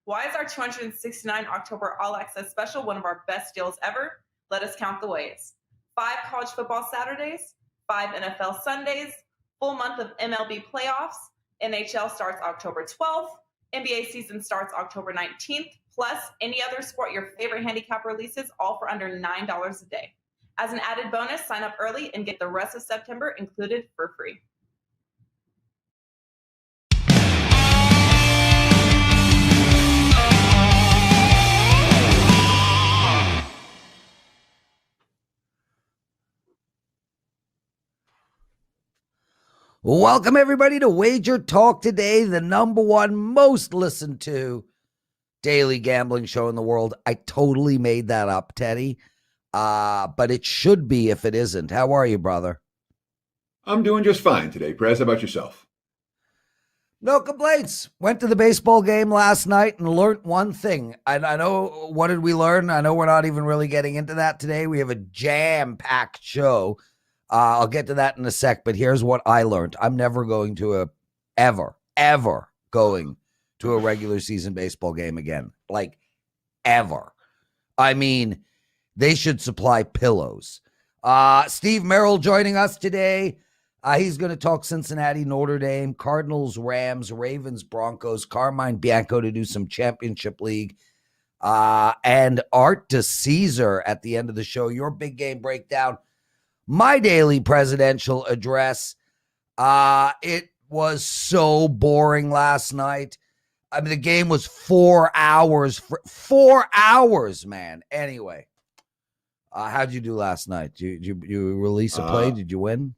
Why is our 269 October All Access special one of our best deals ever? Let us count the ways. 5 college football Saturdays, 5 NFL Sundays, full month of MLB playoffs, NHL starts October 12th, NBA season starts October 19th, plus any other sport your favorite handicap releases, all for under $9 a day. As an added bonus, sign up early and get the rest of September included for free. Welcome, everybody, to WagerTalk Today, the number one most listened to daily gambling show in the world. I totally made that up, Teddy, but it should be if it isn't. How are you, brother? I'm doing just fine today, Prez. How about yourself? No complaints. Went to the baseball game last night and learned one thing. I know, what did we learn? I know we're not even really getting into that today. We have a jam-packed show. I'll get to that in a sec, but here's what I learned. I'm never going to ever going to a regular season baseball game again. Like, ever. I mean, they should supply pillows. Steve Merril joining us today. He's going to talk Cincinnati, Notre Dame, Cardinals, Rams, Ravens, Broncos, Carmine Bianco to do some Championship League, and Art DiCesare at the end of the show. Your big game breakdown. My daily presidential address. It was so boring last night. I mean, the game was 4 hours. 4 hours, man. Anyway, how'd you do last night? Did you release a play? Did you win?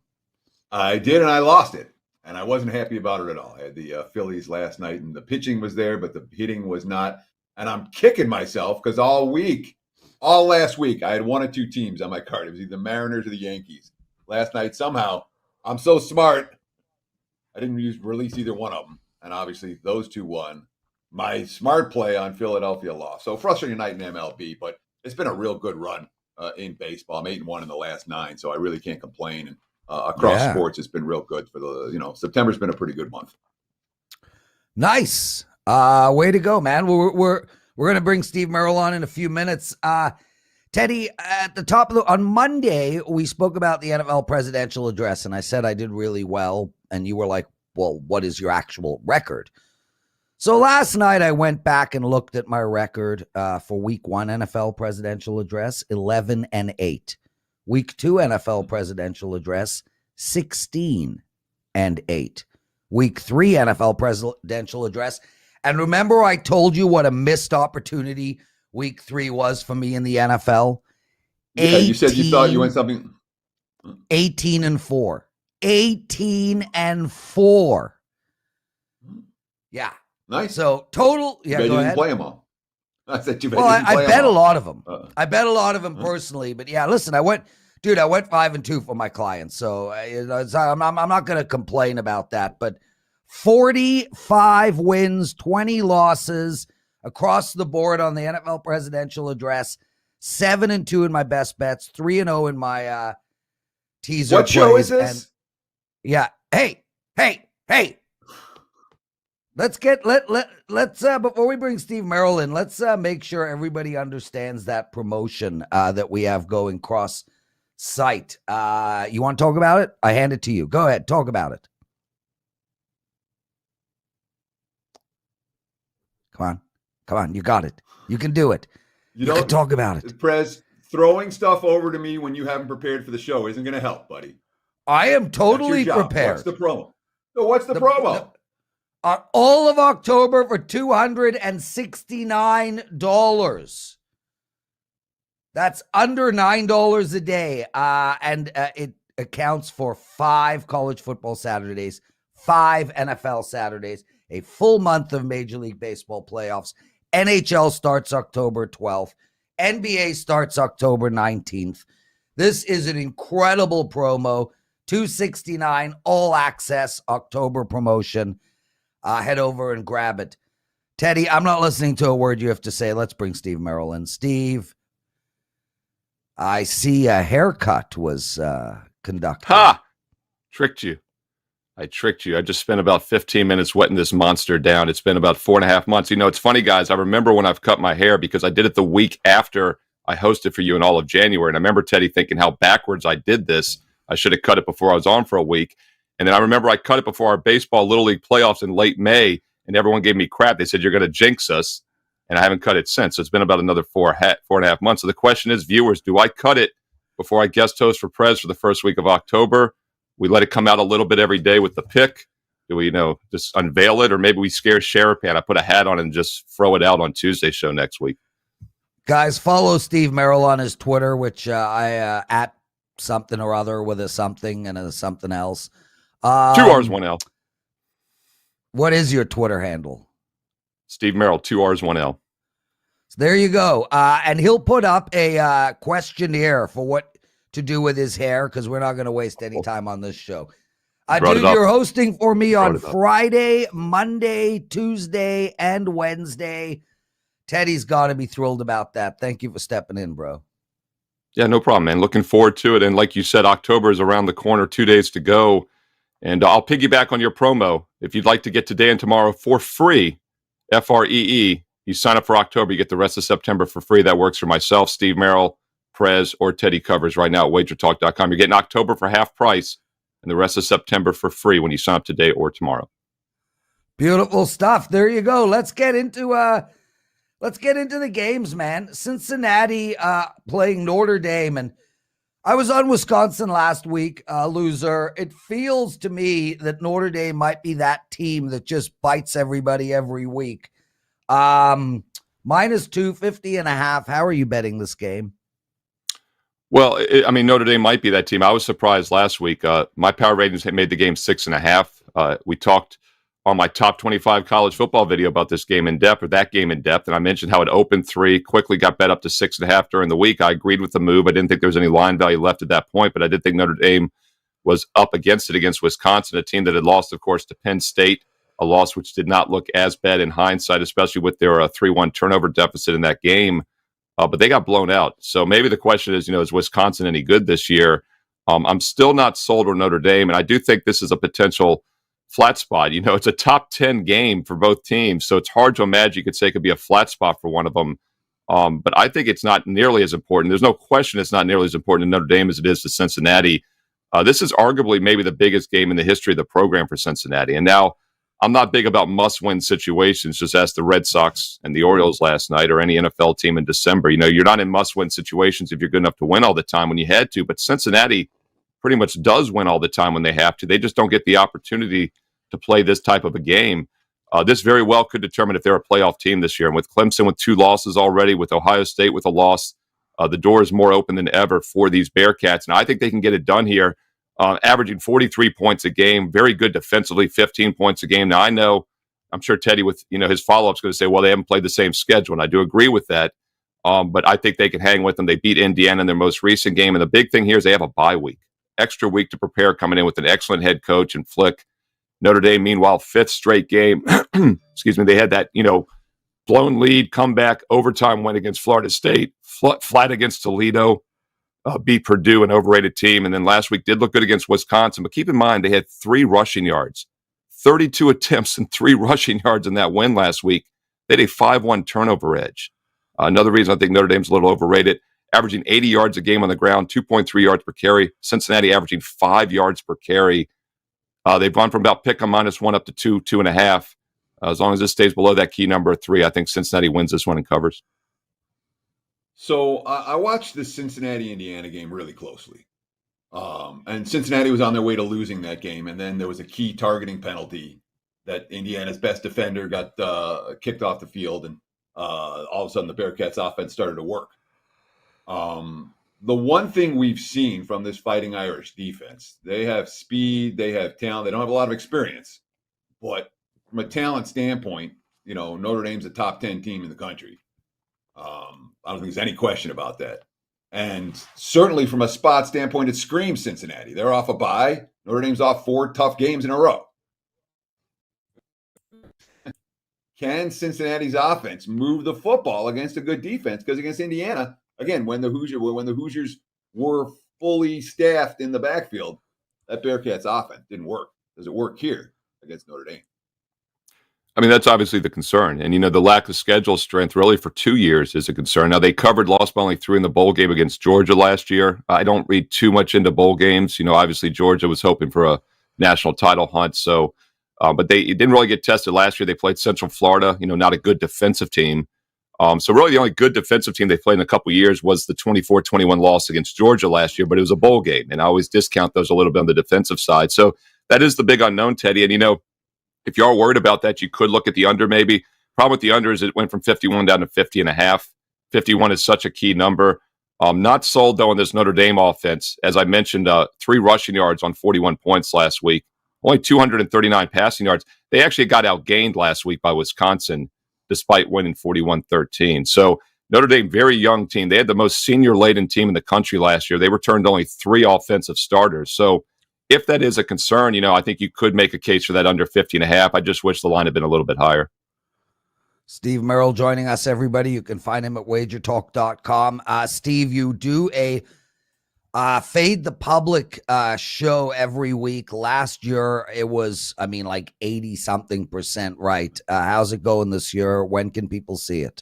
I did, and I lost it. And I wasn't happy about it at all. I had the Phillies last night, and the pitching was there, but the hitting was not. And I'm kicking myself because all last week, I had one or two teams on my card. It was either the Mariners or the Yankees. Last night, somehow, I'm so smart, I didn't release either one of them. And obviously, those two won. My smart play on Philadelphia lost. So frustrating night in MLB, but it's been a real good run in baseball. I'm 8-1 in the last 9, so I really can't complain. And across sports, it's been real good for September's been a pretty good month. Nice. Way to go, man. We're going to bring Steve Merril on in a few minutes. Teddy, at the top of on Monday, we spoke about the NFL presidential address, and I said I did really well, and you were like, well, what is your actual record? So last night, I went back and looked at my record for Week 1 NFL presidential address, 11-8. Week 2 NFL presidential address, 16-8. Week 3 NFL presidential address. And remember, I told you what a missed opportunity Week 3 was for me in the NFL. Yeah, you said you thought you went something. 18-4. 18-4. Yeah. Nice. So total. Yeah, go ahead. You didn't play them all. I said you. Well, I bet a lot of them. I bet a lot of them personally, but yeah, listen, I went 5-2 for my clients, so I'm not going to complain about that. But 45 wins, 20 losses across the board on the NFL presidential address. 7-2 in my best bets, 3-0 in my teaser. What show is this? And, yeah. Hey. Let's before we bring Steve Merril in, let's make sure everybody understands that promotion that we have going cross site. You want to talk about it? I hand it to you. Go ahead, talk about it. Come on, you got it. You can do it. You can talk about it. Prez, throwing stuff over to me when you haven't prepared for the show isn't going to help, buddy. I am totally prepared. What's the promo? So what's the promo? All of October for $269. That's under $9 a day. And it accounts for 5 college football Saturdays, 5 NFL Saturdays, a full month of Major League Baseball playoffs. NHL starts October 12th. NBA starts October 19th. This is an incredible promo. $269 all access October promotion. Head over and grab it. Teddy, I'm not listening to a word you have to say. Let's bring Steve Merril in. Steve, I see a haircut was conducted. Ha! Tricked you. I tricked you. I just spent about 15 minutes wetting this monster down. It's been about 4.5 months. It's funny, guys. I remember when I've cut my hair because I did it the week after I hosted for you in all of January. And I remember, Teddy, thinking how backwards I did this. I should have cut it before I was on for a week. And then I remember I cut it before our baseball Little League playoffs in late May, and everyone gave me crap. They said, you're going to jinx us. And I haven't cut it since. So it's been about another 4.5 months. So the question is, viewers, do I cut it before I guest host for Prez for the first week of October? We let it come out a little bit every day with the pick. Do we, just unveil it? Or maybe we scare Sherapan. I put a hat on and just throw it out on Tuesday's show next week. Guys, follow Steve Merril on his Twitter, which I at something or other with a something and a something else. 2 R's, 1 L. What is your Twitter handle? Steve Merril, 2 R's, 1 L. So there you go. And he'll put up a questionnaire for what to do with his hair, because we're not going to waste any time on this show. Dude, you're hosting for me on Friday, Monday, Tuesday, and Wednesday. Teddy's got to be thrilled about that. Thank you for stepping in, bro. Yeah, no problem, man. Looking forward to it. And like you said, October is around the corner, 2 days to go. And I'll piggyback on your promo. If you'd like to get today and tomorrow for free, FREE, you sign up for October, you get the rest of September for free. That works for myself, Steve Merril, Prez, or Teddy Covers right now at WagerTalk.com. You're getting October for half price and the rest of September for free when you sign up today or tomorrow. Beautiful stuff. There you go. Let's get into the games, man. Cincinnati playing Notre Dame, and I was on Wisconsin last week, loser. It feels to me that Notre Dame might be that team that just bites everybody every week. -2, 50.5. How are you betting this game? Well, Notre Dame might be that team. I was surprised last week. My power ratings had made the game 6.5. We talked on my top 25 college football video about this game in depth, or that game in depth, and I mentioned how it opened 3, quickly got bet up to 6.5 during the week. I agreed with the move. I didn't think there was any line value left at that point, but I did think Notre Dame was up against it against Wisconsin, a team that had lost, of course, to Penn State, a loss which did not look as bad in hindsight, especially with their 3-1 turnover deficit in that game. But they got blown out. So maybe the question is, is Wisconsin any good this year? I'm still not sold on Notre Dame, and I do think this is a potential flat spot. It's a top 10 game for both teams, so it's hard to imagine you could say it could be a flat spot for one of them. But I think it's not nearly as important. There's no question it's not nearly as important to Notre Dame as it is to Cincinnati. This is arguably maybe the biggest game in the history of the program for Cincinnati. And now, I'm not big about must-win situations. Just ask the Red Sox and the Orioles last night, or any NFL team in December. You're not in must-win situations if you're good enough to win all the time when you had to. But Cincinnati pretty much does win all the time when they have to. They just don't get the opportunity to play this type of a game. This very well could determine if they're a playoff team this year. And with Clemson with 2 losses already, with Ohio State with a loss, the door is more open than ever for these Bearcats. And I think they can get it done here. Averaging 43 points a game, very good defensively, 15 points a game. Now, I'm sure Teddy with his follow-up's going to say, well, they haven't played the same schedule, and I do agree with that. But I think they can hang with them. They beat Indiana in their most recent game, and the big thing here is they have a bye week, extra week to prepare, coming in with an excellent head coach and Flick. Notre Dame, meanwhile, 5th straight game. Excuse me, they had that blown lead, comeback, overtime win against Florida State, flat against Toledo. Beat Purdue, an overrated team. And then last week did look good against Wisconsin. But keep in mind, they had 3 rushing yards, 32 attempts and 3 rushing yards in that win last week. They had a 5-1 turnover edge. Another reason I think Notre Dame's a little overrated, averaging 80 yards a game on the ground, 2.3 yards per carry. Cincinnati averaging 5 yards per carry. They've gone from about pick 'em -1 up to 2, 2.5. As long as this stays below that key number of 3, I think Cincinnati wins this one and covers. So I watched the Cincinnati-Indiana game really closely. And Cincinnati was on their way to losing that game. And then there was a key targeting penalty that Indiana's best defender got kicked off the field. And all of a sudden the Bearcats offense started to work. The one thing we've seen from this Fighting Irish defense, they have speed, they have talent. They don't have a lot of experience. But from a talent standpoint, Notre Dame's a top 10 team in the country. I don't think there's any question about that. And certainly from a spot standpoint, it screams Cincinnati. They're off a bye. Notre Dame's off 4 tough games in a row. Can Cincinnati's offense move the football against a good defense? Because against Indiana, again, when the Hoosiers were fully staffed in the backfield, that Bearcats offense didn't work. Does it work here against Notre Dame? I mean, that's obviously the concern. And, the lack of schedule strength really for 2 years is a concern. Now, they lost by only 3 in the bowl game against Georgia last year. I don't read too much into bowl games. Obviously, Georgia was hoping for a national title hunt. So, but they didn't really get tested last year. They played Central Florida, not a good defensive team. So really the only good defensive team they played in a couple of years was the 24-21 loss against Georgia last year, but it was a bowl game. And I always discount those a little bit on the defensive side. So that is the big unknown, Teddy. And, if you are worried about that, you could look at the under maybe. Problem with the under is it went from 51 down to 50.5. 51 is such a key number. Not sold, though, on this Notre Dame offense. As I mentioned, 3 rushing yards on 41 points last week. Only 239 passing yards. They actually got outgained last week by Wisconsin, despite winning 41-13. So Notre Dame, very young team. They had the most senior-laden team in the country last year. They returned only 3 offensive starters. So if that is a concern, I think you could make a case for that under 50.5. I just wish the line had been a little bit higher. Steve Merril joining us, everybody. You can find him at WagerTalk.com. Steve, you do a Fade the Public show every week. Last year, it was, like 80-something% right. How's it going this year? When can people see it?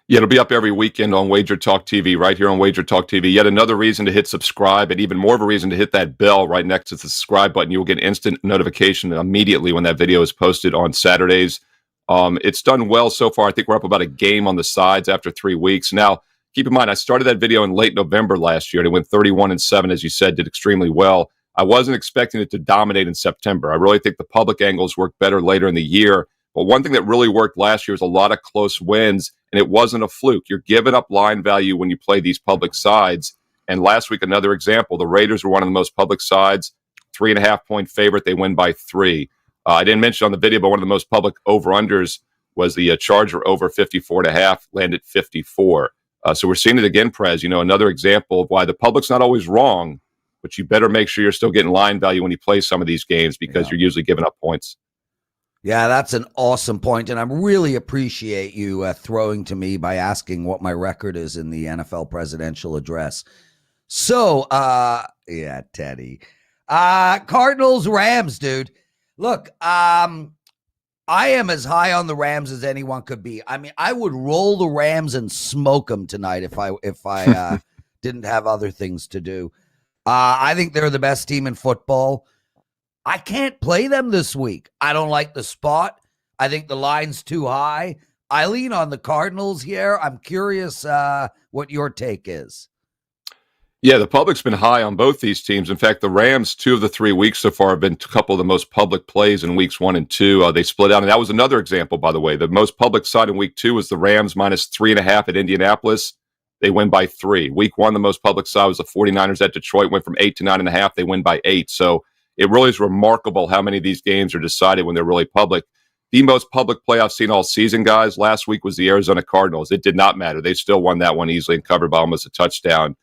Yeah, it'll be up every weekend on WagerTalk TV, right here on WagerTalk TV. Yet another reason to hit subscribe, and even more of a reason to hit that bell right next to the subscribe button. You will get instant notification immediately when that video is posted on Saturdays. It's done well so far. I think we're up about a game on the sides after 3 weeks. Now, keep in mind, I started that video in late November last year, and it went 31-7, as you said, did extremely well. I wasn't expecting it to dominate in September. I really think the public angles work better later in the year. But one thing that really worked last year was a lot of close wins, and it wasn't a fluke. You're giving up line value when you play these public sides. And last week, another example, the Raiders were one of the most public sides, 3.5-point favorite. They win by 3. I didn't mention on the video, but one of the most public over-unders was the Charger over 54.5, landed 54. So we're seeing it again, Prez, another example of why the public's not always wrong, but you better make sure you're still getting line value when you play some of these games because you're usually giving up points. Yeah, that's an awesome point, and I really appreciate you throwing to me by asking what my record is in the NFL presidential address. So, Teddy. Cardinals, Rams, dude. Look, I am as high on the Rams as anyone could be. I would roll the Rams and smoke them tonight if I didn't have other things to do. I think they're the best team in football. I can't play them this week. I don't like the spot. I think the line's too high. I lean on the Cardinals here. I'm curious what your take is. Yeah, the public's been high on both these teams. In fact, the Rams, 2 of the 3 weeks so far, have been a couple of the most public plays in weeks 1 and 2. They split out, and that was another example, by the way. The most public side in week 2 was the Rams minus 3.5 at Indianapolis. They win by 3. Week 1, the most public side was the 49ers at Detroit, went from 8 to 9.5. They win by 8. So it really is remarkable how many of these games are decided when they're really public. The most public play I've seen all season, guys, last week was the Arizona Cardinals. It did not matter. They still won that one easily and covered by almost a touchdown.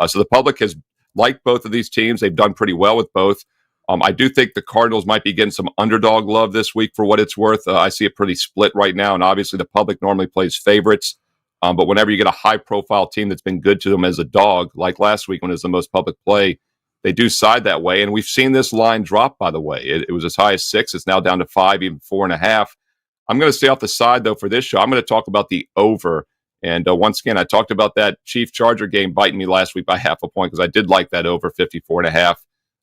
So the public has liked both of these teams. They've done pretty well with both. I do think the Cardinals might be getting some underdog love this week for what it's worth. I see it pretty split right now, and obviously the public normally plays favorites. But whenever you get a high-profile team that's been good to them as a dog, like last week when it was the most public play, they do side that way. And we've seen this line drop, by the way. It was as high as 6. It's now down to 5, even 4.5. I'm going to stay off the side, though, for this show. I'm going to talk about the over. And once again, I talked about that Chief-Charger game biting me last week by 0.5 point because I did like that over 54.5.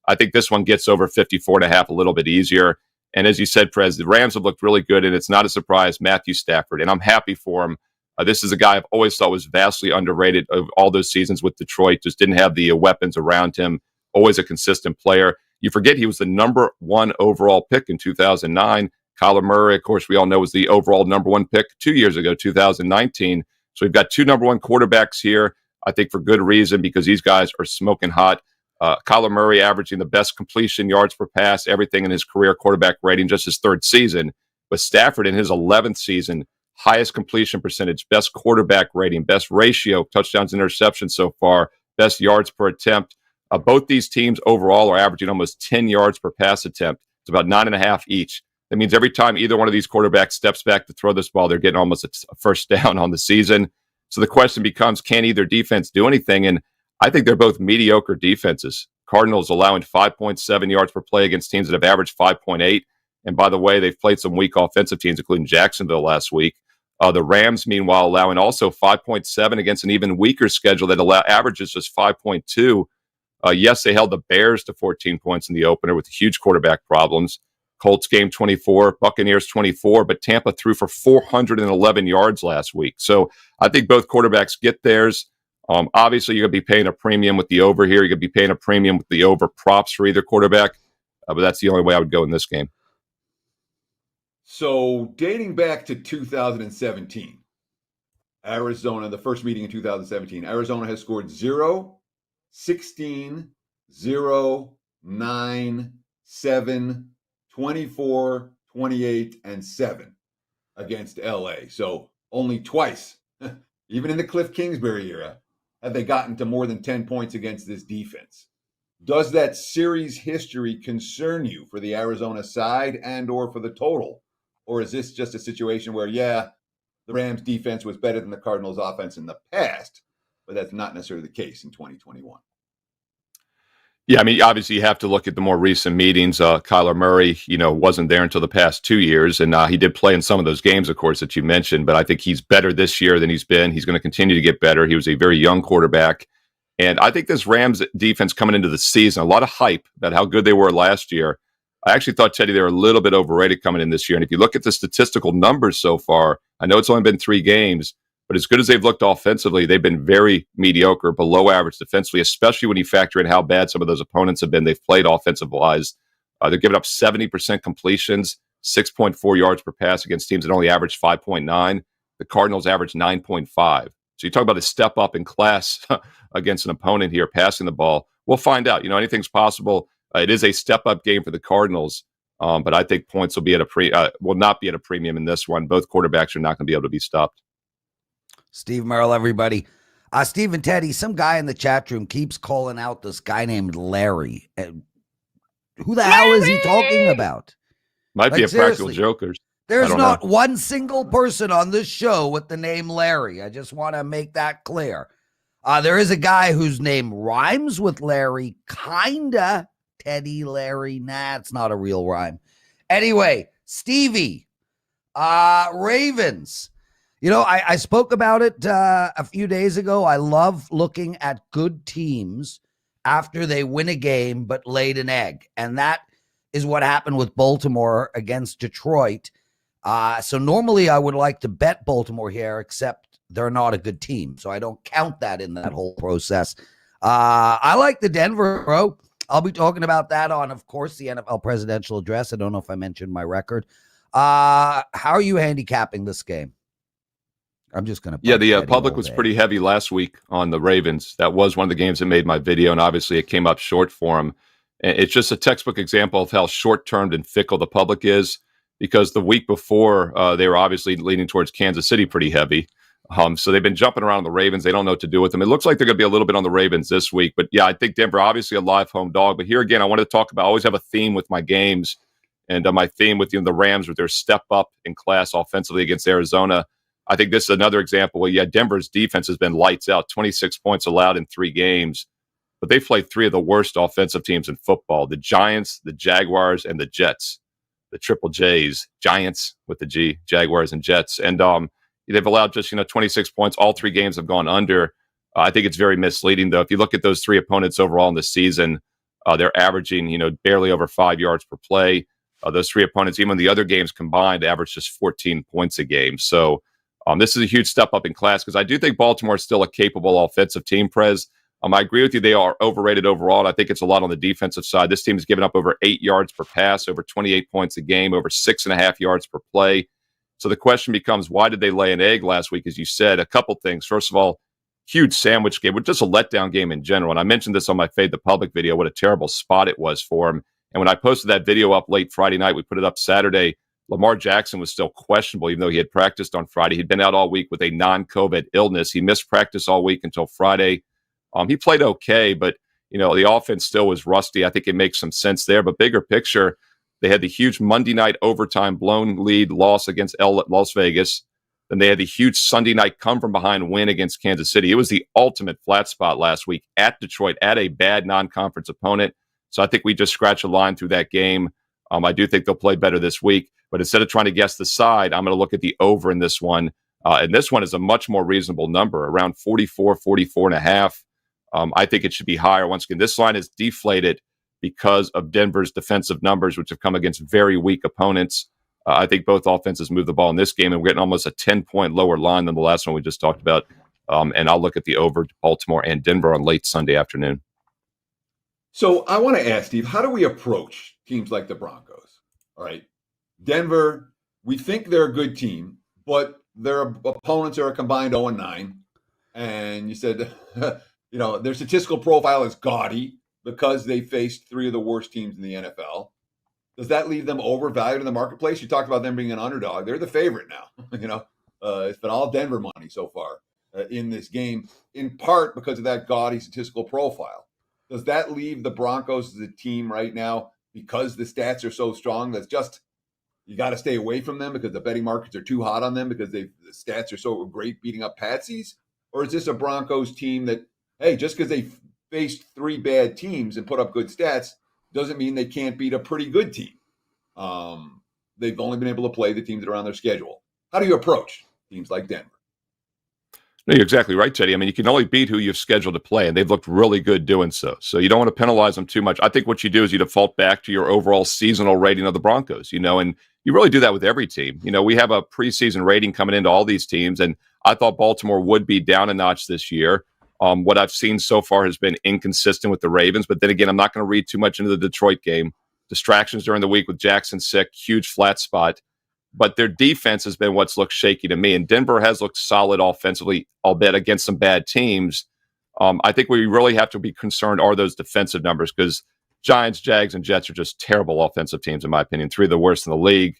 I think this one gets over 54.5 a little bit easier. And as you said, Prez, the Rams have looked really good, and it's not a surprise, Matthew Stafford. And I'm happy for him. This is a guy I've always thought was vastly underrated of all those seasons with Detroit, just didn't have the weapons around him, always a consistent player. You forget he was the number 1 overall pick in 2009. Kyler Murray, of course, we all know was the overall number 1 pick 2 years ago, 2019. So we've got 2 number 1 quarterbacks here, I think for good reason, because these guys are smoking hot. Kyler Murray averaging the best completion, yards per pass, everything in his career quarterback rating, just his 3rd season. But Stafford in his 11th season, highest completion percentage, best quarterback rating, best ratio, touchdowns, interceptions so far, best yards per attempt. Both these teams overall are averaging almost 10 yards per pass attempt. It's about 9.5 each. That means every time either one of these quarterbacks steps back to throw this ball, they're getting almost a first down on the season. So the question becomes, can either defense do anything? And I think they're both mediocre defenses. Cardinals allowing 5.7 yards per play against teams that have averaged 5.8. And by the way, they've played some weak offensive teams, including Jacksonville last week. The Rams, meanwhile, allowing also 5.7 against an even weaker schedule that averages just 5.2. Yes, they held the Bears to 14 points in the opener with huge quarterback problems. Colts game 24, Buccaneers 24, but Tampa threw for 411 yards last week. So I think both quarterbacks get theirs. Obviously, you're going to be paying a premium with the over here. You're going to be paying a premium with the over props for either quarterback. But that's the only way I would go in this game. So dating back to 2017, Arizona, the first meeting in 2017, Arizona has scored 0, 16, 0, 9, 7, 24, 28, and 7 against LA. So only twice, even in the Cliff Kingsbury era, have they gotten to more than 10 points against this defense. Does that series history concern you for the Arizona side and or for the total? Or is this just a situation where, yeah, the Rams defense was better than the Cardinals offense in the past, but that's not necessarily the case in 2021? Yeah, I mean, obviously you have to look at the more recent meetings. Kyler Murray, wasn't there until the past 2 years, and he did play in some of those games, of course, that you mentioned. But I think he's better this year than he's been. He's going to continue to get better. He was a very young quarterback, and I think this Rams defense coming into the season, a lot of hype about how good they were last year. I actually thought, Teddy, they were a little bit overrated coming in this year. And if you look at the statistical numbers so far, I know it's only been 3 games, but as good as they've looked offensively, they've been very mediocre, below average defensively, especially when you factor in how bad some of those opponents have been. They've played offensive-wise. They're giving up 70% completions, 6.4 yards per pass against teams that only average 5.9. The Cardinals average 9.5. So you talk about a step up in class against an opponent here passing the ball. We'll find out. Anything's possible. It is a step-up game for the Cardinals, but I think points will be will not be at a premium in this one. Both quarterbacks are not going to be able to be stopped. Steve Merril, everybody. Steve and Teddy, some guy in the chat room keeps calling out this guy named Larry. Who the hell is he talking about? Might be a practical joker. There's not one single person on this show with the name Larry. I just want to make that clear. There is a guy whose name rhymes with Larry, kinda. Teddy, Larry, nah, it's not a real rhyme. Anyway, Stevie, Ravens. I spoke about it a few days ago. I love looking at good teams after they win a game but laid an egg. And that is what happened with Baltimore against Detroit. So normally I would like to bet Baltimore here, except they're not a good team. So I don't count that in that whole process. I like the Denver, bro. I'll be talking about that on, of course, the NFL presidential address. I don't know if I mentioned my record. How are you handicapping this game? I'm just going to. Yeah, the public was pretty heavy last week on the Ravens. That was one of the games that made my video, and obviously it came up short for them. It's just a textbook example of how short-termed and fickle the public is, because the week before they were obviously leaning towards Kansas City pretty heavy. So they've been jumping around the Ravens. They don't know what to do with them. It looks like they're going to be a little bit on the Ravens this week. But, yeah, I think Denver, obviously a live home dog. But here again, I wanted to talk about – I always have a theme with my games. And my theme with the Rams with their step up in class offensively against Arizona. I think this is another example where, Denver's defense has been lights out, 26 points allowed in 3 games. But they've played 3 of the worst offensive teams in football, the Giants, the Jaguars, and the Jets. The triple J's, Giants with the G, Jaguars and Jets. And they've allowed just, 26 points. All 3 games have gone under. I think it's very misleading, though. If you look at those 3 opponents overall in the season, they're averaging, barely over 5 yards per play. Those 3 opponents, even the other games combined, average just 14 points a game. So this is a huge step up in class, because I do think Baltimore is still a capable offensive team, Prez. I agree with you. They are overrated overall, and I think it's a lot on the defensive side. This team has given up over 8 yards per pass, over 28 points a game, over 6.5 yards per play. So the question becomes, why did they lay an egg last week? As you said, a couple things. First of all, huge sandwich game, but just a letdown game in general. And I mentioned this on my Fade the Public video, what a terrible spot it was for him. And when I posted that video up late Friday night, we put it up Saturday, Lamar Jackson was still questionable, even though he had practiced on Friday. He'd been out all week with a non-COVID illness. He missed practice all week until Friday. He played okay, but, the offense still was rusty. I think it makes some sense there. But bigger picture, they had the huge Monday night overtime blown lead loss against Las Vegas. Then they had the huge Sunday night come from behind win against Kansas City. It was the ultimate flat spot last week at Detroit, at a bad non-conference opponent. So I think we just scratched a line through that game. I do think they'll play better this week. But instead of trying to guess the side, I'm going to look at the over in this one. And this one is a much more reasonable number, around 44, 44 and a half. I think it should be higher. Once again, this line is deflated because of Denver's defensive numbers, which have come against very weak opponents. I think both offenses move the ball in this game, and we're getting almost a 10-point lower line than the last one we just talked about. And I'll look at the over to Baltimore and Denver on late Sunday afternoon. So I want to ask, Steve, how do we approach teams like the Broncos? All right. Denver, we think they're a good team, but their opponents are a combined 0-9. And you said, their statistical profile is gaudy because they faced three of the worst teams in the NFL. Does that leave them overvalued in the marketplace? You talked about them being an underdog. They're the favorite now. It's been all Denver money so far in this game, in part because of that gaudy statistical profile. Does that leave the Broncos as a team right now, because the stats are so strong, that's just, you got to stay away from them because the betting markets are too hot on them because the stats are so great beating up patsies? Or is this a Broncos team that, hey, just because they faced three bad teams and put up good stats doesn't mean they can't beat a pretty good team? They've only been able to play the teams that are on their schedule. How do you approach teams like Denver? No, you're exactly right, Teddy. I mean, you can only beat who you've scheduled to play, and they've looked really good doing so. So you don't want to penalize them too much. I think what you do is you default back to your overall seasonal rating of the Broncos, and you really do that with every team. We have a preseason rating coming into all these teams, and I thought Baltimore would be down a notch this year. What I've seen so far has been inconsistent with the Ravens, but then again, I'm not going to read too much into the Detroit game. Distractions during the week with Jackson sick, huge flat spot. But their defense has been what's looked shaky to me. And Denver has looked solid offensively, albeit against some bad teams. I think we really have to be concerned are those defensive numbers, because Giants, Jags, and Jets are just terrible offensive teams, in my opinion. Three of the worst in the league.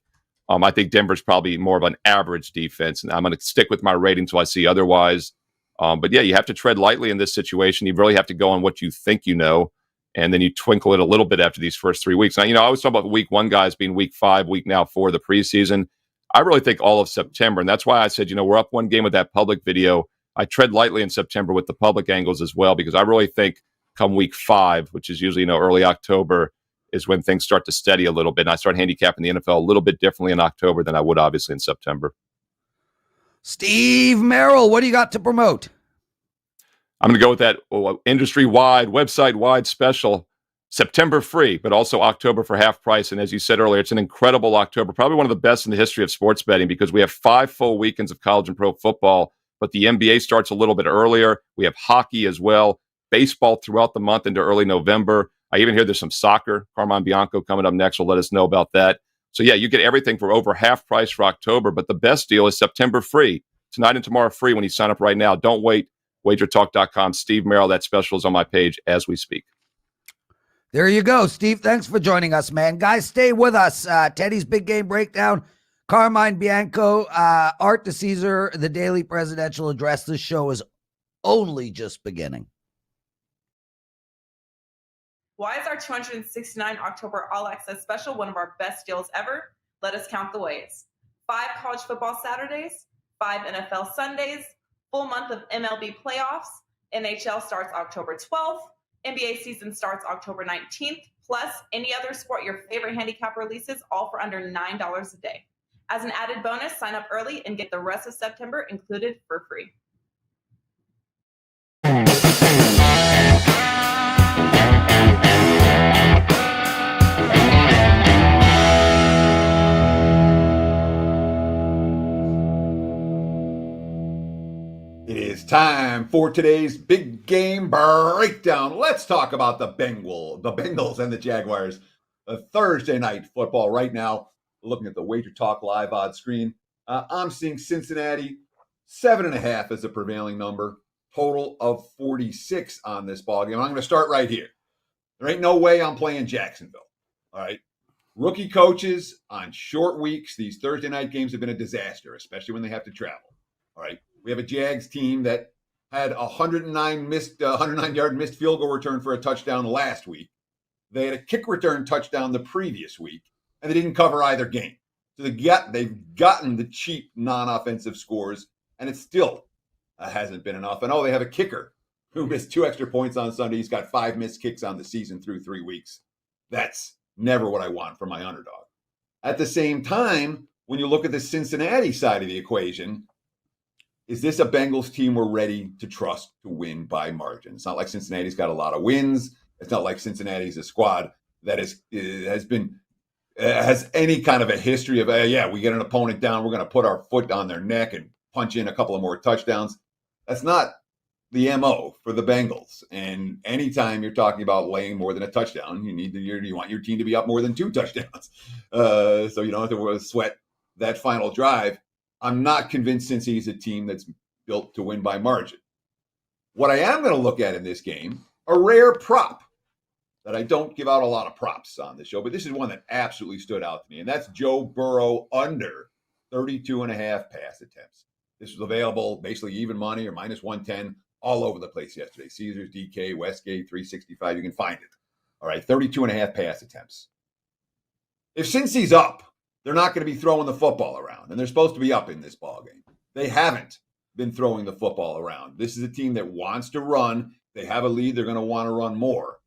I think Denver's probably more of an average defense, and I'm going to stick with my rating until I see otherwise. But yeah, you have to tread lightly in this situation. You really have to go on what you think you know, and then you twinkle it a little bit after these first 3 weeks. Now, I always talk about week 1 guys being week 5, week now 4 of the preseason. I really think all of September, and that's why I said, we're up one game with that public video. I tread lightly in September with the public angles as well, because I really think come week 5, which is usually, early October, is when things start to steady a little bit. And I start handicapping the NFL a little bit differently in October than I would obviously in September. Steve Merril, what do you got to promote? I'm going to go with that industry-wide, website-wide special, September free, but also October for half price. And as you said earlier, it's an incredible October, probably one of the best in the history of sports betting, because we have 5 full weekends of college and pro football, but the NBA starts a little bit earlier. We have hockey as well, baseball throughout the month into early November. I even hear there's some soccer. Carmine Bianco coming up next will let us know about that. So yeah, you get everything for over half price for October, but the best deal is September free. Tonight and tomorrow free when you sign up right now. Don't wait. WagerTalk.com. Steve Merril, that special is on my page as we speak. There you go, Steve. Thanks for joining us, man. Guys, stay with us. Teddy's Big Game Breakdown, Carmine Bianco, Art DiCesare, the daily presidential address. This show is only just beginning. Why is our 269 October All Access special one of our best deals ever? Let us count the ways. 5 college football Saturdays, 5 NFL Sundays, full month of MLB playoffs. NHL starts October 12th. NBA season starts October 19th, plus any other sport your favorite handicap releases, all for under $9 a day. As an added bonus, sign up early and get the rest of September included for free. It is time for today's big game breakdown. Let's talk about the Bengals and the Jaguars. A Thursday night football right now. Looking at the WagerTalk live odds screen. I'm seeing Cincinnati 7.5 as the prevailing number. Total of 46 on this ballgame. I'm going to start right here. There ain't no way I'm playing Jacksonville. All right. Rookie coaches on short weeks. These Thursday night games have been a disaster, especially when they have to travel. All right. We have a Jags team that had 109-yard missed field goal return for a touchdown last week. They had a kick return touchdown the previous week, and they didn't cover either game. So they've gotten the cheap non-offensive scores, and it still hasn't been enough. And they have a kicker who missed 2 extra points on Sunday. He's got 5 missed kicks on the season through 3 weeks. That's never what I want from my underdog. At the same time, when you look at the Cincinnati side of the equation, is this a Bengals team we're ready to trust to win by margin? It's not like Cincinnati's got a lot of wins. It's not like Cincinnati's a squad that has any kind of a history of, we get an opponent down, we're going to put our foot on their neck and punch in a couple of more touchdowns. That's not the MO for the Bengals. And anytime you're talking about laying more than a touchdown, you want your team to be up more than 2 touchdowns. So you don't have to sweat that final drive. I'm not convinced Cincy's a team that's built to win by margin. What I am going to look at in this game, a rare prop that I don't give out a lot of props on the show, but this is one that absolutely stood out to me, and that's Joe Burrow under 32.5 pass attempts. This was available basically even money or minus 110 all over the place yesterday. Caesars, DK, Westgate, 365, you can find it. All right, 32.5 pass attempts. If Cincy's up, they're not going to be throwing the football around, and they're supposed to be up in this ballgame. They haven't been throwing the football around. This is a team that wants to run. They have a lead. They're going to want to run more.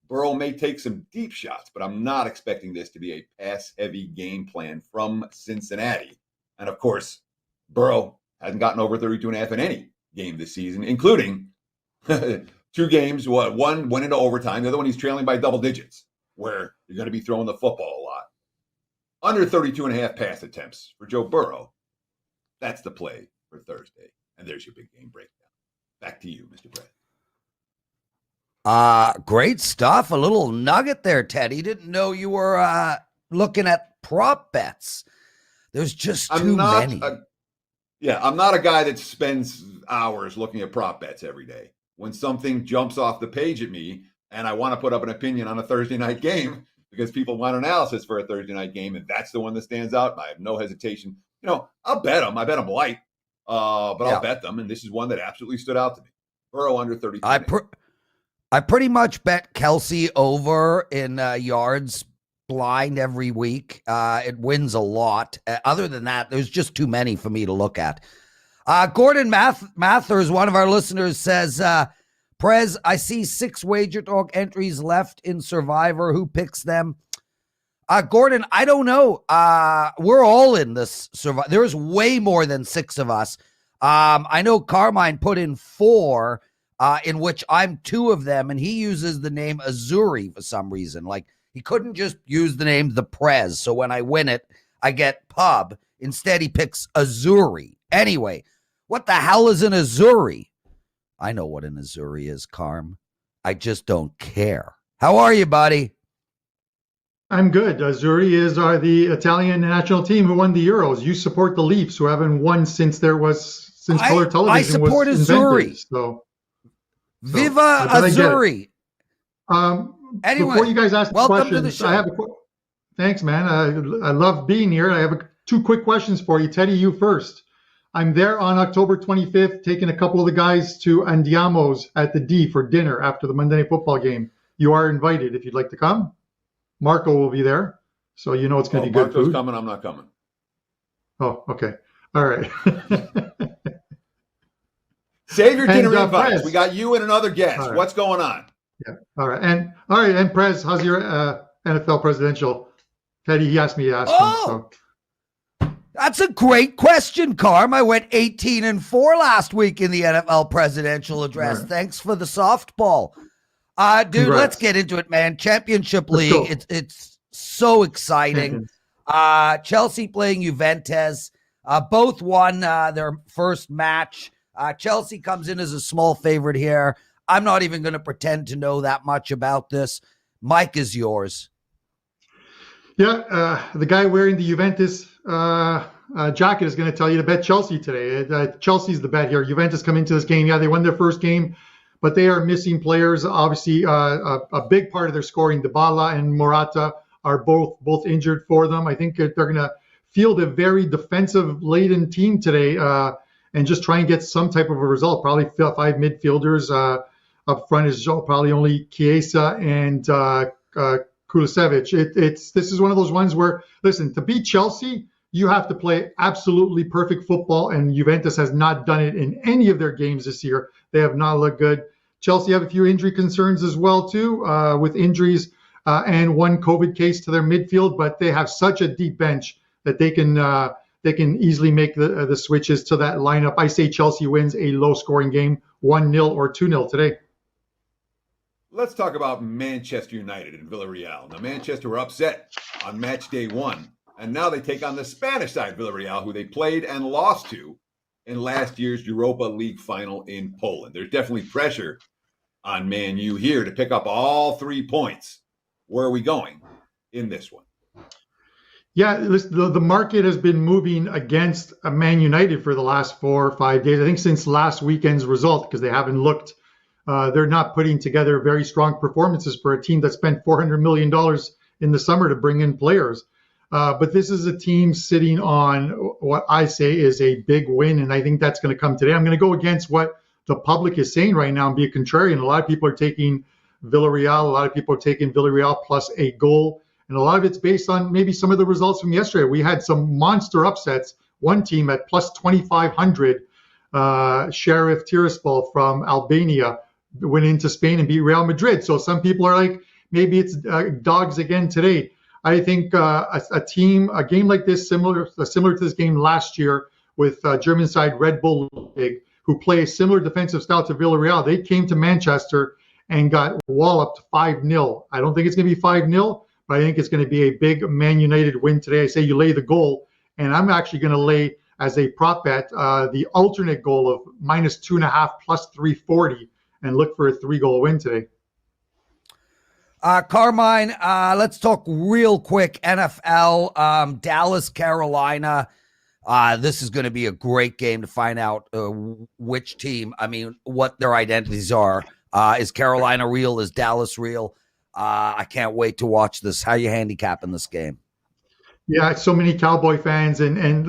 Burrow may take some deep shots, but I'm not expecting this to be a pass-heavy game plan from Cincinnati. And, of course, Burrow hasn't gotten over 32.5 in any game this season, including 2 games. One went into overtime. The other one he's trailing by double digits, where you're going to be throwing the football a lot. Under 32.5 pass attempts for Joe Burrow. That's the play for Thursday. And there's your big game breakdown. Back to you, Mr. Prez. Great stuff. A little nugget there, Teddy. Didn't know you were looking at prop bets. There's just too many. I'm not a guy that spends hours looking at prop bets every day. When something jumps off the page at me and I want to put up an opinion on a Thursday night game because people want analysis for a Thursday night game, and that's the one that stands out, I have no hesitation. I'll bet them. I bet them light, but I'll bet them. And this is one that absolutely stood out to me. Burrow under 32. I pretty much bet Kelsey over in yards blind every week. It wins a lot. Other than that, there's just too many for me to look at. Gordon Mathers, one of our listeners, says, Prez, I see 6 WagerTalk entries left in Survivor. Who picks them? Gordon, I don't know. We're all in this Survivor. There's way more than 6 of us. I know Carmine put in 4, in which I'm 2 of them, and he uses the name Azuri for some reason. Like, he couldn't just use the name The Prez, so when I win it, I get pub. Instead, he picks Azuri. Anyway, what the hell is an Azuri? I know what an Azuri is, Carm. I just don't care. How are you, buddy? I'm good. Azuri is the Italian national team who won the Euros. You support the Leafs, who haven't won since color television I support was Azuri. Invented, so Viva Azuri. Anyway, before you guys ask welcome questions, to the show. I have thanks, man. I love being here. I have 2 quick questions for you. Teddy, you first. I'm there on October 25th, taking a couple of the guys to Andiamo's at the D for dinner after the Monday Night Football game. You are invited if you'd like to come. Marco will be there, so you know it's going to be good Marco's food. coming. I'm not coming. Oh, okay. All right. Save your dinner And, invites. Prez. We got you and another guest. All right. What's going on? Yeah. All right. And Prez, how's your NFL presidential? Teddy, he asked me to ask him. So. That's a great question, Carm. I went 18-4 last week in the NFL presidential address. Right. Thanks for the softball. Dude, Congrats. let's get into it, man. Championship League. It's so exciting. Chelsea playing Juventus. Both won their first match. Chelsea comes in as a small favorite here. I'm not even going to pretend to know that much about this. Mike is yours. Yeah, the guy wearing the Juventus jacket is going to tell you to bet Chelsea today. Chelsea's the bet here. Juventus come into this game. Yeah, they won their first game, but they are missing players. Obviously, a big part of their scoring, Dybala and Morata, are both injured for them. I think they're going to field a very defensive-laden team today and just try and get some type of a result. Probably 5 midfielders. Up front is probably only Chiesa and Kulisevich. This is one of those ones where, listen, to beat Chelsea, you have to play absolutely perfect football, and Juventus has not done it in any of their games this year. They have not looked good. Chelsea have a few injury concerns as well, too, with injuries and one COVID case to their midfield, but they have such a deep bench that they can easily make the switches to that lineup. I say Chelsea wins a low-scoring game, 1-0 or 2-0 today. Let's talk about Manchester United and Villarreal. Now, Manchester were upset on match day 1, and now they take on the Spanish side, Villarreal, who they played and lost to in last year's Europa League final in Poland. There's definitely pressure on Man U here to pick up all 3 points. Where are we going in this one? Yeah, the market has been moving against Man United for the last 4 or 5 days. I think since last weekend's result, because they haven't looked, they're not putting together very strong performances for a team that spent $400 million in the summer to bring in players. But this is a team sitting on what I say is a big win, and I think that's going to come today. I'm going to go against what the public is saying right now and be a contrarian. A lot of people are taking Villarreal. A lot of people are taking Villarreal plus a goal. And a lot of it's based on maybe some of the results from yesterday. We had some monster upsets. One team at plus 2,500, Sheriff Tiraspol from Albania, went into Spain and beat Real Madrid. So some people are like, maybe it's dogs again today. I think a game like this, similar to this game last year with German side Red Bull Leipzig, who play a similar defensive style to Villarreal. They came to Manchester and got walloped 5-0. I don't think it's going to be 5-0. But I think it's going to be a big Man United win today. I say you lay the goal, and I'm actually going to lay as a prop bet the alternate goal of minus 2.5 plus 340 and look for a 3-goal win today. Carmine, let's talk real quick. NFL, Dallas, Carolina. This is going to be a great game to find out which team, what their identities are. Is Carolina real? Is Dallas real? I can't wait to watch this. How you handicapping this game? Yeah, so many Cowboy fans, and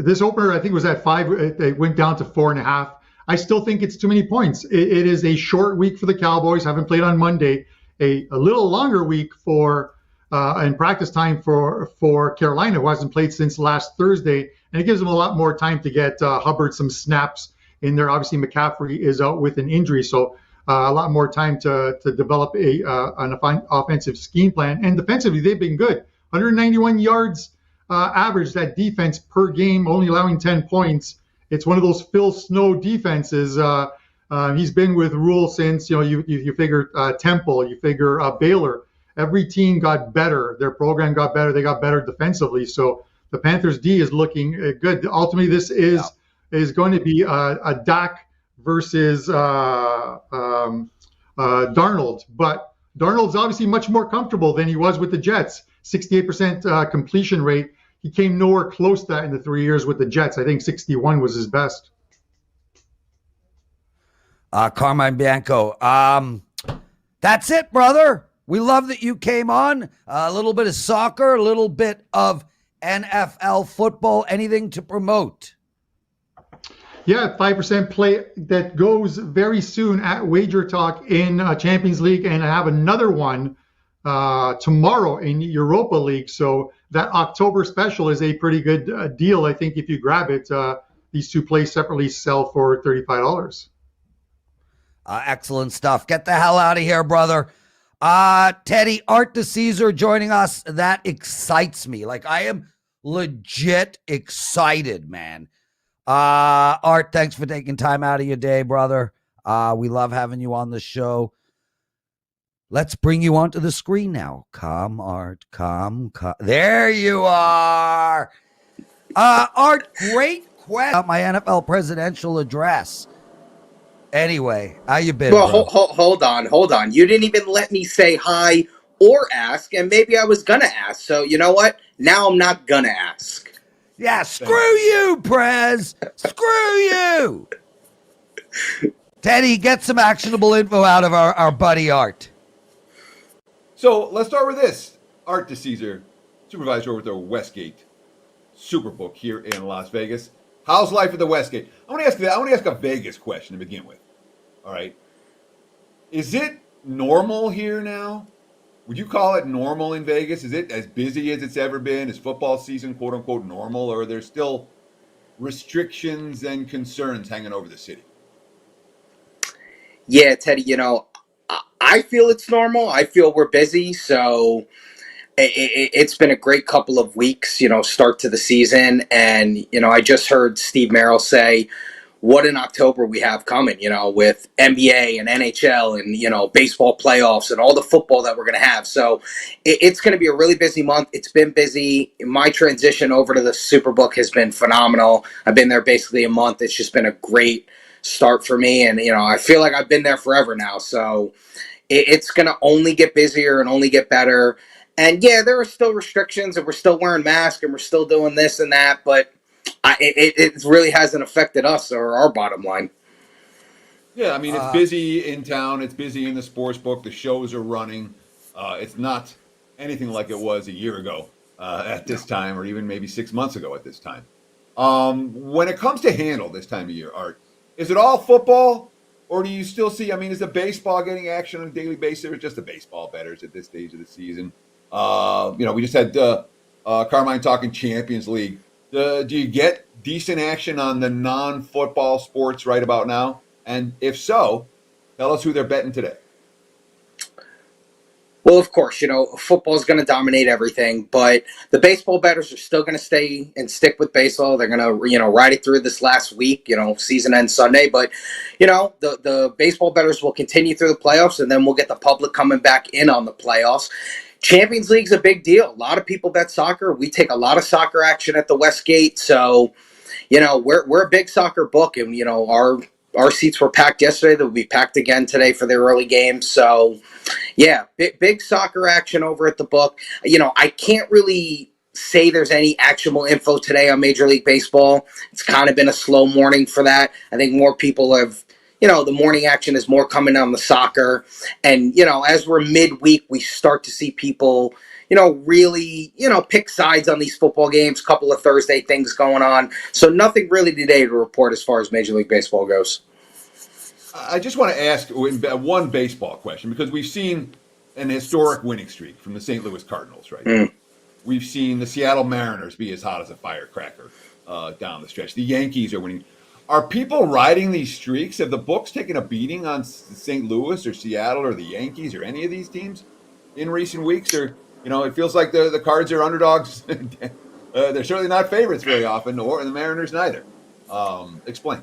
this opener I think was at 5. It went down to 4.5. I still think it's too many points. It is a short week for the Cowboys. Haven't played on Monday. A little longer week for and practice time for Carolina, who hasn't played since last Thursday, and it gives them a lot more time to get Hubbard some snaps in there. Obviously, McCaffrey is out with an injury, so. A lot more time to develop an offensive scheme plan. And defensively, they've been good. 191 yards average, that defense per game, only allowing 10 points. It's one of those Phil Snow defenses. He's been with Rule since, you figure Temple, you figure Baylor. Every team got better. Their program got better. They got better defensively. So the Panthers D is looking good. Ultimately, this is going to be a Dak versus Darnold, but Darnold's obviously much more comfortable than he was with the Jets. 68% completion rate. He came nowhere close to that in the 3 years with the Jets. I think 61 was his best. Carmine Bianco. That's it, brother. We love that you came on. A little bit of soccer, a little bit of NFL football. Anything to promote? Yeah, 5% play that goes very soon at WagerTalk in Champions League, and I have another one tomorrow in Europa League. So that October special is a pretty good deal. I think if you grab it, these two plays separately sell for $35. Excellent stuff. Get the hell out of here, brother. Teddy, Art DiCesare joining us. That excites me. Like, I am legit excited, man. Art, thanks for taking time out of your day, brother. We love having you on the show. Let's bring you onto the screen now. Come, Art, come. There you are. Art, great question about my NFL presidential address. Anyway, how you been, well, bro? hold on. You didn't even let me say hi or ask, and maybe I was gonna ask. So you know what? Now I'm not gonna ask. Yeah, screw you, Prez. Screw you. Teddy, get some actionable info out of our buddy Art. So let's start with this. Art DiCesare, supervisor over at the Westgate Superbook here in Las Vegas. How's life at the Westgate? I want to ask a Vegas question to begin with. All right. Is it normal here now would you call it normal in Vegas? Is it as busy as it's ever been? Is football season, quote unquote, normal, or are there still restrictions and concerns hanging over the city? Yeah, Teddy, I feel it's normal. I feel we're busy. So it's been a great couple of weeks, start to the season. And, I just heard Steve Merril say, what an October we have coming, with NBA and NHL and, baseball playoffs and all the football that we're going to have. So it's going to be a really busy month. It's been busy. My transition over to the Superbook has been phenomenal. I've been there basically a month. It's just been a great start for me. And, I feel like I've been there forever now. So it's going to only get busier and only get better. And yeah, there are still restrictions and we're still wearing masks and we're still doing this and that. But it really hasn't affected us or our bottom line. Yeah, I mean, it's busy in town. It's busy in the sports book. The shows are running. It's not anything like it was a year ago at this time, or even maybe 6 months ago at this time. When it comes to handle this time of year, Art, is it all football, or do you still see, I mean, is the baseball getting action on a daily basis, or just the baseball bettors at this stage of the season? We just had Carmine talking Champions League. Do you get decent action on the non-football sports right about now? And if so, tell us who they're betting today. Well, of course, football is going to dominate everything, but the baseball bettors are still going to stay and stick with baseball. They're going to, ride it through this last week, season ends Sunday. But, the baseball bettors will continue through the playoffs, and then we'll get the public coming back in on the playoffs. Champions League's a big deal. A lot of people bet soccer. We take a lot of soccer action at the Westgate. So, we're a big soccer book, and, our seats were packed yesterday. They'll be packed again today for the early games. So, yeah, big soccer action over at the book. I can't really say there's any actionable info today on Major League Baseball. It's kind of been a slow morning for that. I think more people have, the morning action is more coming on the soccer. And, as we're midweek, we start to see people, really, pick sides on these football games, couple of Thursday things going on. So nothing really today to report as far as Major League Baseball goes. I just want to ask one baseball question, because we've seen an historic winning streak from the St. Louis Cardinals, right? We've seen the Seattle Mariners be as hot as a firecracker down the stretch. The Yankees are winning. Are people riding these streaks? Have the books taken a beating on St. Louis or Seattle or the Yankees or any of these teams in recent weeks? Or, it feels like the Cards are underdogs. They're certainly not favorites very often, or the Mariners neither. Explain.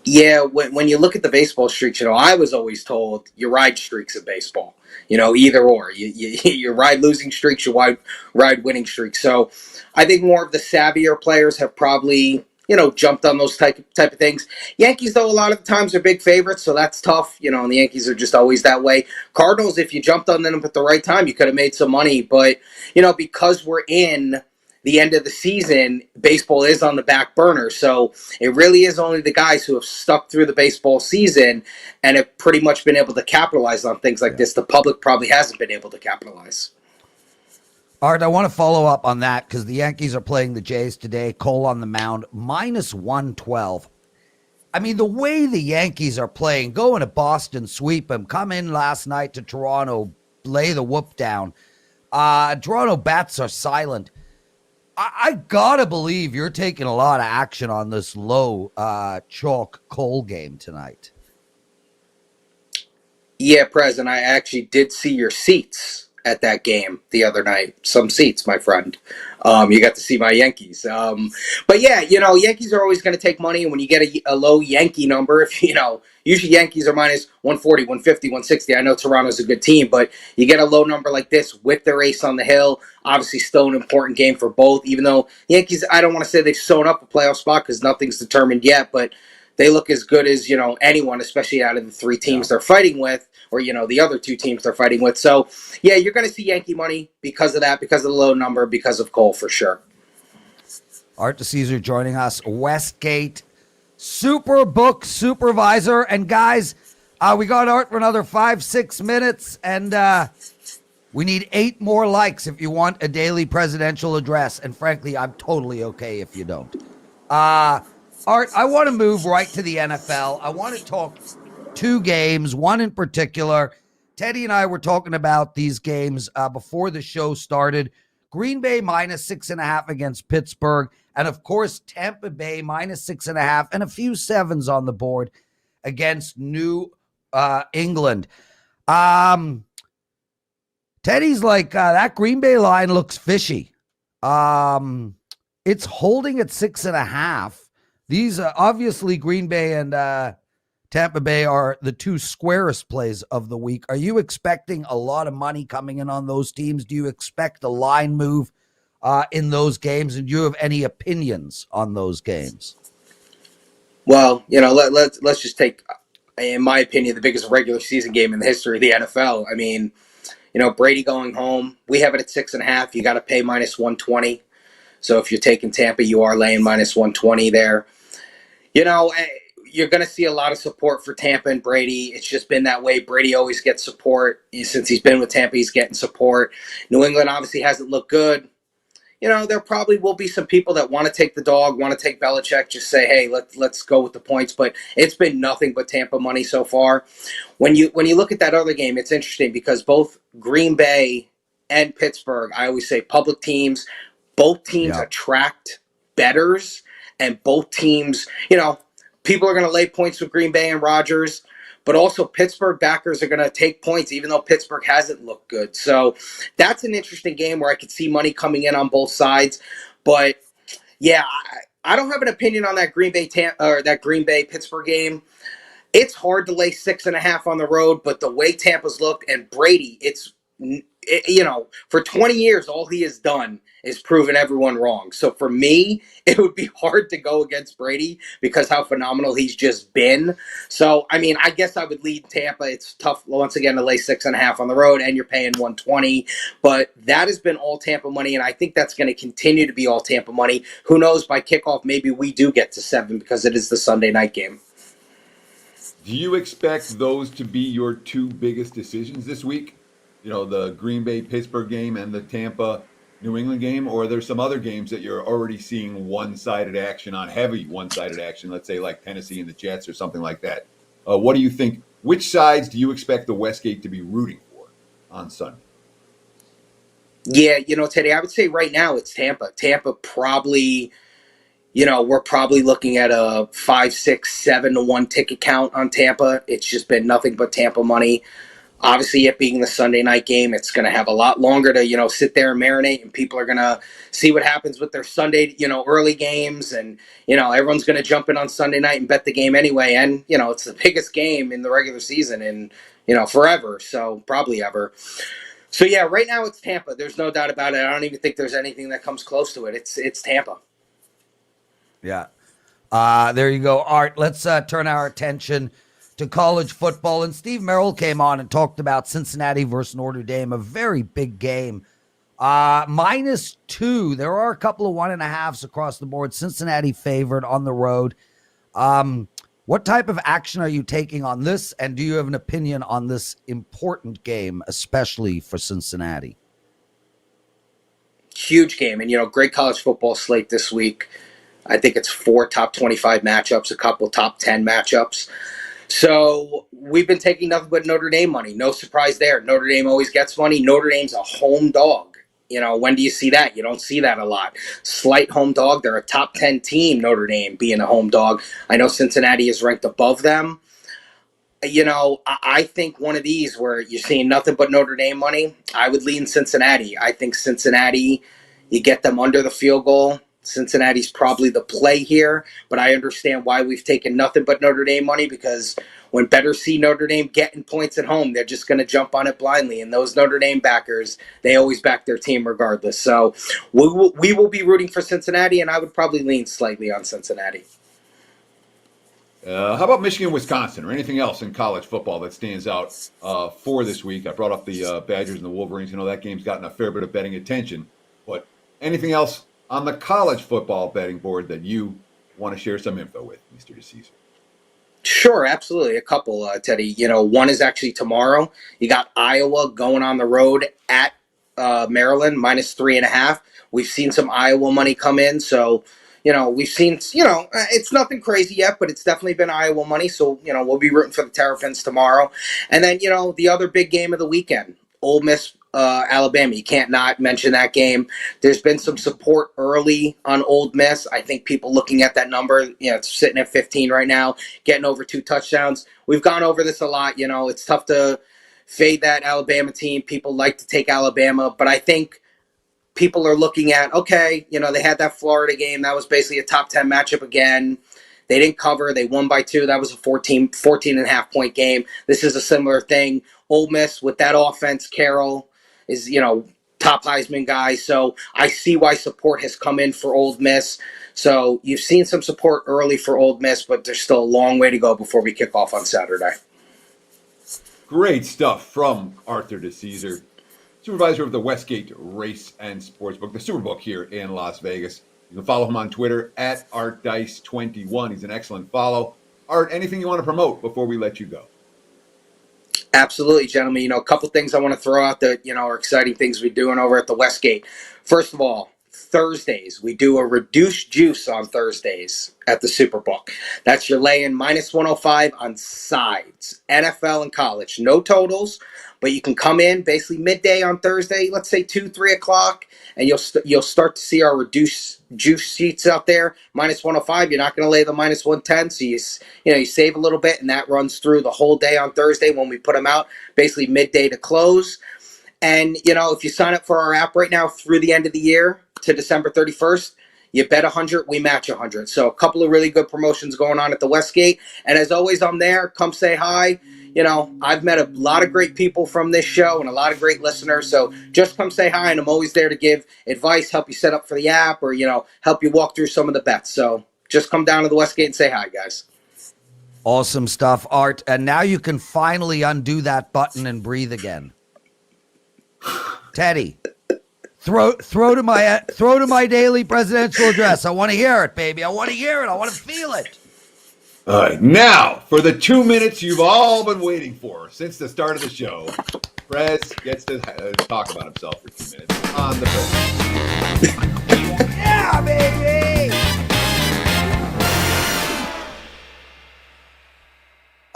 Yeah, when you look at the baseball streaks, I was always told you ride streaks in baseball. Either or. You ride losing streaks, you ride winning streaks. So I think more of the savvier players have probably, jumped on those type of things. Yankees, though, a lot of the times are big favorites, so that's tough. And the Yankees are just always that way. Cardinals, if you jumped on them at the right time, you could have made some money. But, because we're in the end of the season, baseball is on the back burner. So it really is only the guys who have stuck through the baseball season and have pretty much been able to capitalize on things like this. The public probably hasn't been able to capitalize. Art, I want to follow up on that because the Yankees are playing the Jays today. Cole on the mound, minus 112. I mean, the way the Yankees are playing, going to Boston, sweep them, come in last night to Toronto, lay the whoop down. Toronto bats are silent. I gotta believe you're taking a lot of action on this low chalk Cole game tonight. Yeah, Prez, and I actually did see your seats at that game the other night. Some seats, my friend. You got to see my Yankees. But yeah, Yankees are always going to take money. And when you get a low Yankee number, if usually Yankees are minus 140, 150, 160. I know Toronto's a good team, but you get a low number like this with their ace on the hill. Obviously, still an important game for both, even though Yankees, I don't want to say they've sewn up a playoff spot because nothing's determined yet, but they look as good as, anyone, especially out of the three teams they're fighting with, or, the other two teams they're fighting with. So, yeah, you're going to see Yankee money because of that, because of the low number, because of Cole, for sure. Art DiCesare joining us, Westgate Superbook supervisor. And, guys, we got Art for another 5-6 minutes, and we need 8 more likes if you want a daily presidential address. And, frankly, I'm totally okay if you don't. Art, I want to move right to the NFL. I want to talk 2 games, one in particular, Teddy and I were talking about these games before the show started. Green Bay -6.5 against Pittsburgh. And of course, Tampa Bay -6.5 and a few sevens on the board against New England. Teddy's like, that Green Bay line looks fishy. It's holding at 6.5. These obviously Green Bay and Tampa Bay are the two squarest plays of the week. Are you expecting a lot of money coming in on those teams? Do you expect a line move in those games? And do you have any opinions on those games? Well, let's just take, in my opinion, the biggest regular season game in the history of the NFL. I mean, Brady going home. We have it at 6.5. You got to pay -120. So if you're taking Tampa, you are laying -120 there. You're going to see a lot of support for Tampa and Brady. It's just been that way. Brady always gets support. Since he's been with Tampa, he's getting support. New England obviously hasn't looked good. There probably will be some people that want to take the dog, want to take Belichick, just say, hey, let's go with the points. But it's been nothing but Tampa money so far. When you look at that other game, it's interesting because both Green Bay and Pittsburgh, I always say public teams, both teams attract bettors, and both teams, people are going to lay points with Green Bay and Rodgers, but also Pittsburgh backers are going to take points even though Pittsburgh hasn't looked good. So that's an interesting game where I could see money coming in on both sides. But yeah, I don't have an opinion on that Green Bay Pittsburgh game. It's hard to lay 6.5 on the road, but the way Tampa's looked and Brady, for 20 years, all he has done is proven everyone wrong. So for me, it would be hard to go against Brady because how phenomenal he's just been. So, I mean, I guess I would lead Tampa. It's tough, once again, to lay 6.5 on the road, and you're paying 120. But that has been all Tampa money, and I think that's going to continue to be all Tampa money. Who knows, by kickoff, maybe we do get to 7 because it is the Sunday night game. Do you expect those to be your two biggest decisions this week? The Green Bay-Pittsburgh game and the Tampa-New England game? Or are there some other games that you're already seeing one-sided action on, heavy one-sided action, let's say like Tennessee and the Jets or something like that? What do you think? Which sides do you expect the Westgate to be rooting for on Sunday? Yeah, Teddy, I would say right now it's Tampa. Tampa probably, we're probably looking at a 5, 6, 7-1 ticket count on Tampa. It's just been nothing but Tampa money. Obviously, it being the Sunday night game, it's going to have a lot longer to, sit there and marinate, and people are going to see what happens with their Sunday, early games, and, everyone's going to jump in on Sunday night and bet the game anyway, and, it's the biggest game in the regular season in, forever, so probably ever. So, yeah, right now it's Tampa. There's no doubt about it. I don't even think there's anything that comes close to it. It's Tampa. Yeah. There you go, Art. Let's turn our attention to college football. And Steve Merril came on and talked about Cincinnati versus Notre Dame, a very big game. -2. There are a couple of 1.5s across the board. Cincinnati favored on the road. What type of action are you taking on this? And do you have an opinion on this important game, especially for Cincinnati? Huge game. And, great college football slate this week. I think it's 4 top 25 matchups, a couple top 10 matchups. So we've been taking nothing but Notre Dame money. No surprise there. Notre Dame always gets money. Notre Dame's a home dog. When do you see that? You don't see that a lot. Slight home dog. They're a top 10 team, Notre Dame, being a home dog. I know Cincinnati is ranked above them. I think one of these where you're seeing nothing but Notre Dame money, I would lean Cincinnati. I think Cincinnati, you get them under the field goal. Cincinnati's probably the play here, but I understand why we've taken nothing but Notre Dame money, because when bettors see Notre Dame getting points at home, they're just going to jump on it blindly. And those Notre Dame backers, they always back their team regardless. So we will be rooting for Cincinnati, and I would probably lean slightly on Cincinnati. How about Michigan, Wisconsin, or anything else in college football that stands out for this week? I brought up the Badgers and the Wolverines. That game's gotten a fair bit of betting attention. But anything else on the college football betting board that you want to share some info with, Mr. DiCesare? Sure, absolutely. A couple, Teddy. One is actually tomorrow. You got Iowa going on the road at Maryland, -3.5. We've seen some Iowa money come in, so, we've seen, it's nothing crazy yet, but it's definitely been Iowa money. So, we'll be rooting for the Terrapins tomorrow. And then, the other big game of the weekend, Ole Miss, Alabama. You can't not mention that game. There's been some support early on Ole Miss. I think people looking at that number, it's sitting at 15 right now, getting over 2 touchdowns. We've gone over this a lot. It's tough to fade that Alabama team. People like to take Alabama, but I think people are looking at, okay, they had that Florida game. That was basically a top 10 matchup again. They didn't cover. They won by 2. That was a 14 and a half point game. This is a similar thing. Ole Miss with that offense, Carroll is, top Heisman guy. So I see why support has come in for Ole Miss. So you've seen some support early for Ole Miss, but there's still a long way to go before we kick off on Saturday. Great stuff from Arthur DiCesare, supervisor of the Westgate Race and Sportsbook, the Superbook here in Las Vegas. You can follow him on Twitter at ArtDice21. He's an excellent follow. Art, anything you want to promote before we let you go? Absolutely, gentlemen. A couple things I want to throw out that, are exciting things we're doing over at the Westgate. First of all, Thursdays, we do a reduced juice on Thursdays at the Superbook. That's your lay-in minus 105 on sides, NFL and college. No totals, but you can come in basically midday on Thursday, let's say 2, 3 o'clock, and you'll start to see our reduced juice sheets out there. Minus 105, you're not going to lay the minus 110, so you save a little bit, and that runs through the whole day on Thursday when we put them out, basically midday to close. And, if you sign up for our app right now through the end of the year to December 31st, you bet 100, we match 100. So a couple of really good promotions going on at the Westgate. And as always, I'm there. Come say hi. I've met a lot of great people from this show and a lot of great listeners. So just come say hi, and I'm always there to give advice, help you set up for the app, or, help you walk through some of the bets. So just come down to the Westgate and say hi, guys. Awesome stuff, Art. And now you can finally undo that button and breathe again. Teddy, throw to my daily presidential address. I want to hear it, baby. I want to hear it. I want to feel it. All right, now for the 2 minutes you've all been waiting for since the start of the show. Prez gets to talk about himself for 2 minutes on the Prez. Yeah, baby.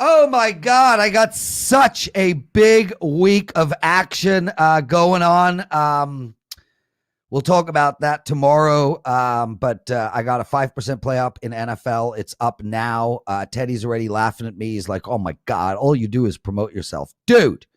Oh my God, I got such a big week of action going on. We'll talk about that tomorrow, but I got a 5% play up in NFL. It's up now. Teddy's already laughing at me. He's like, oh my God, all you do is promote yourself. Dude,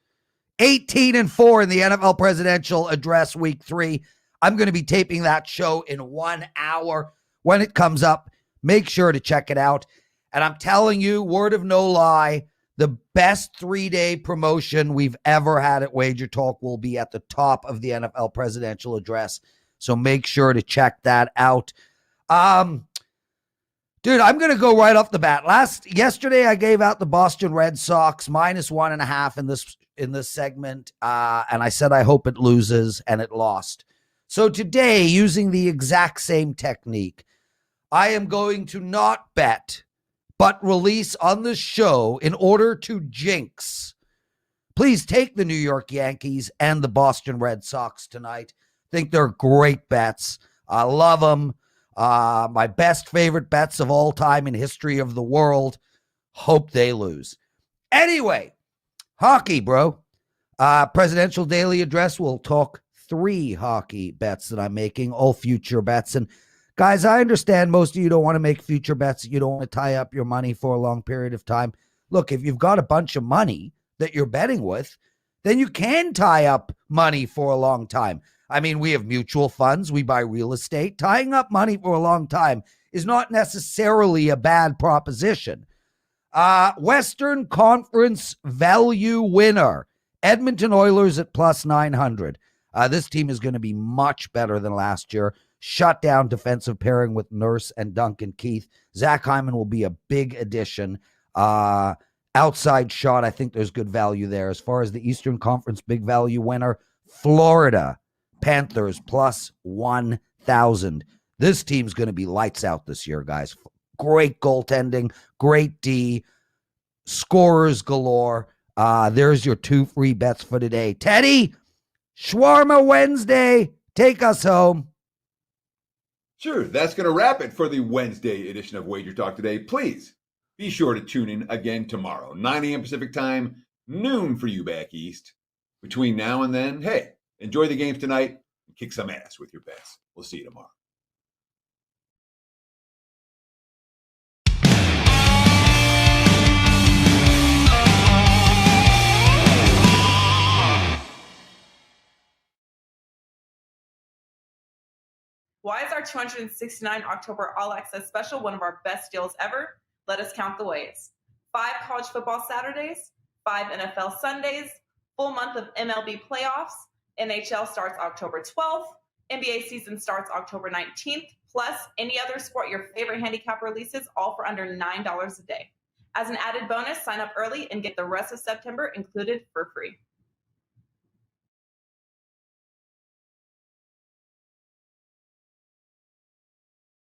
18-4 in the NFL presidential address week 3. I'm going to be taping that show in 1 hour. When it comes up, make sure to check it out. And I'm telling you, word of no lie, the best 3-day promotion we've ever had at WagerTalk will be at the top of the NFL presidential address. So make sure to check that out. Dude, I'm going to go right off the bat. Yesterday, I gave out the Boston Red Sox minus 1.5 in this segment. And I said, I hope it loses, and it lost. So today, using the exact same technique, I am going to not bet, but release on the show in order to jinx. Please take the New York Yankees and the Boston Red Sox tonight. Think they're great bets. I love them. My best favorite bets of all time in history of the world. Hope they lose. Anyway, hockey, bro. Presidential Daily Address. We'll talk 3 hockey bets that I'm making, all future bets. And guys, I understand most of you don't want to make future bets. You don't want to tie up your money for a long period of time. Look, if you've got a bunch of money that you're betting with, then you can tie up money for a long time. I mean, we have mutual funds. We buy real estate. Tying up money for a long time is not necessarily a bad proposition. Western Conference value winner, Edmonton Oilers at plus 900. This team is going to be much better than last year. Shut down defensive pairing with Nurse and Duncan Keith. Zach Hyman will be a big addition. Outside shot, I think there's good value there. As far as the Eastern Conference big value winner, Florida Panthers plus 1,000. This team's going to be lights out this year, guys. Great goaltending, great D, scorers galore. There's your 2 free bets for today. Teddy, Shawarma Wednesday, take us home. Sure, that's going to wrap it for the Wednesday edition of Wager Talk Today. Please be sure to tune in again tomorrow, 9 a.m. Pacific time, noon for you back east. Between now and then, hey, enjoy the games tonight and kick some ass with your bets. We'll see you tomorrow. Why is our 269 October All Access special one of our best deals ever? Let us count the ways. 5 college football Saturdays, 5 NFL Sundays, full month of MLB playoffs, NHL starts October 12th, NBA season starts October 19th, plus any other sport your favorite handicap releases, all for under $9 a day. As an added bonus, sign up early and get the rest of September included for free.